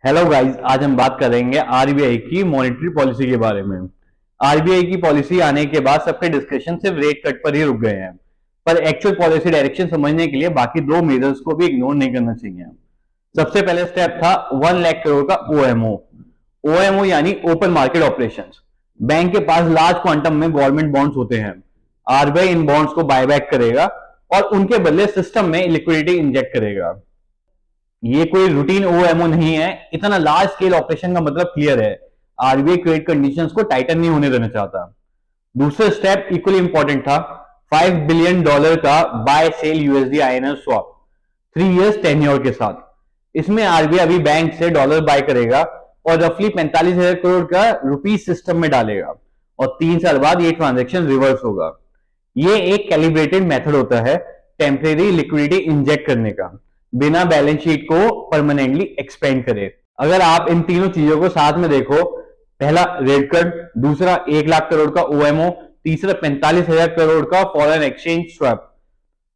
Hello guys, आज हम बात करेंगे आरबीआई की मॉनेटरी पॉलिसी के बारे में। आरबीआई की पॉलिसी आने के बाद सबके डिस्कशन सिर्फ रेट कट पर ही रुक गए हैं, पर एक्चुअल पॉलिसी डायरेक्शन समझने के लिए बाकी दो मेजर्स को भी इग्नोर नहीं करना चाहिए। सबसे पहले स्टेप था 1 लाख करोड़ का ओएमओ। ओएमओ यानी ओपन मार्केट ऑपरेशंस। बैंक के पास लार्ज क्वांटम में गवर्नमेंट बॉन्ड्स होते हैं। आरबीआई इन बॉन्ड्स को बायबैक करेगा और उनके बदले सिस्टम में लिक्विडिटी इंजेक्ट करेगा। ये कोई रूटीन ओएमओ नहीं है। इतना लार्ज स्केल ऑपरेशन का मतलब क्लियर है, आरबीआई क्रेडिट कंडीशंस को टाइटन नहीं होने देना चाहता। दूसरा स्टेप इक्वली इंपॉर्टेंट था, $5 बिलियन का buy sell USD INR swap 3 years tenure के साथ। इसमें आरबीआई अभी बैंक से डॉलर बाय करेगा और रफली 45,000 करोड़ का रुपीज सिस्टम में डालेगा और 3 साल बाद ये ट्रांजेक्शन रिवर्स होगा। ये एक कैलिब्रेटेड मेथड होता है टेम्परेरी लिक्विडिटी इंजेक्ट करने का, बिना बैलेंस शीट को परमानेंटली एक्सपेंड करे। अगर आप इन तीनों चीजों को साथ में देखो, पहला रेट कट, दूसरा 1 लाख करोड़ का ओएमओ, तीसरा 45,000 करोड़ का फॉरेन एक्सचेंज स्वैप,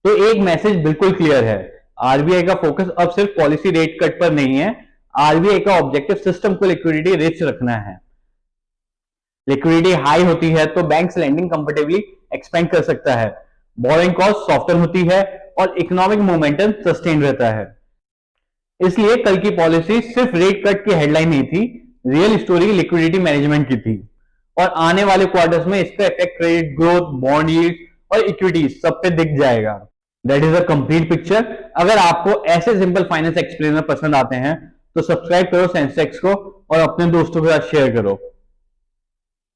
तो एक मैसेज बिल्कुल क्लियर है। आरबीआई का फोकस अब सिर्फ पॉलिसी रेट कट पर नहीं है। आरबीआई का ऑब्जेक्टिव सिस्टम को लिक्विडिटी रिच रखना है। लिक्विडिटी हाई होती है तो बैंक लेंडिंग कंफर्टेबली एक्सपेंड कर सकता है, बोरिंग कॉस्ट सॉफ्टन होती है और इकोनॉमिक मोमेंटम सस्टेन रहता है। इसलिए कल की पॉलिसी सिर्फ रेट कट की हेडलाइन नहीं थी, रियल स्टोरी लिक्विडिटी मैनेजमेंट की थी। और आने वाले क्वार्टर्स में इसका effect credit growth, bond yield और इक्विटी सब पे दिख जाएगा। That is a complete picture. अगर आपको ऐसे सिंपल फाइनेंस एक्सप्लेनर पसंद आते हैं तो सब्सक्राइब करो सेंसेक्स को और अपने दोस्तों के साथ शेयर करो।